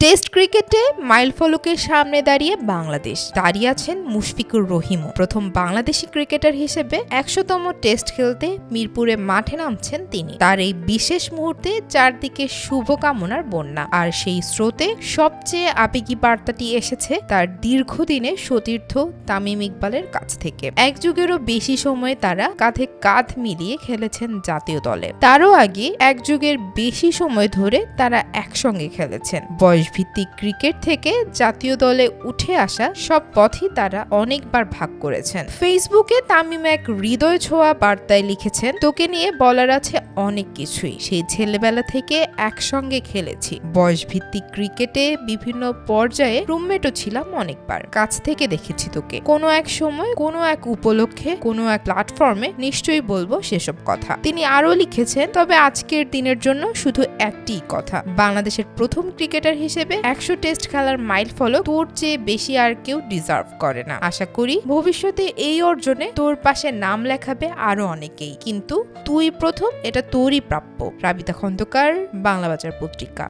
Test ক্রিকেটে মাইলফলকের সামনে দাঁড়িয়ে বাংলাদেশ দাঁড়িয়ে আছেন মুশফিকুর রহিমও। প্রথম বাংলাদেশি ক্রিকেটার হিসেবে ১০০তম টেস্ট খেলতে মিরপুরে মাঠে নামছেন তিনি। তার এই বিশেষ মুহূর্তে চারদিকে শুভকামনার বন্যা, আর সেই স্রোতে সবচেয়ে আবেগী বার্তাটি এসেছে তার দীর্ঘদিনের সতীর্থ তামিম ইকবালের কাছ থেকে। এক যুগেরও বেশি সময় তারা কাঁধে কাঁধ মিলিয়ে খেলেছেন জাতীয় দলে। তারও আগে এক যুগের বেশি সময় ধরে তারা একসঙ্গে খেলেছেন। বয়সভিত্তিক ক্রিকেট থেকে জাতীয় দলে উঠে আসা সব পথই তারা অনেকবার ভাগ করেছেন। ফেসবুকে তামিম এক হৃদয় ছোঁয়া বার্তায় লিখেছেন, তোকে নিয়ে বলার আছে অনেক কিছুই। সেই ছেলেবেলা থেকে একসঙ্গে খেলেছি। বয়সভিত্তিক ক্রিকেটে বিভিন্ন পর্যায়ে রুমমেটও ছিলাম অনেকবার। কাছ থেকে দেখেছি তোকে। কোনো এক সময়, কোনো এক উপলক্ষে, কোনো এক প্ল্যাটফর্মে নিশ্চয়ই বলবো সেসব কথা। তিনি আরো লিখেছেন, তবে আজকের দিনের জন্য শুধু একটি কথা, বাংলাদেশের প্রথম ক্রিকেটার হিসেবে ১০০ টেস্ট খেলার মাইলফলক তোর চেয়ে বেশি আর কেউ ডিজার্ভ করে না। আশা করি ভবিষ্যতে এই অর্জনে তোর পাশে নাম লেখাবে আরো অনেকেই, কিন্তু তুই প্রথম, এটা তোরই প্রাপ্য। রাবিতা খন্দকার, বাংলা বাজার পত্রিকা।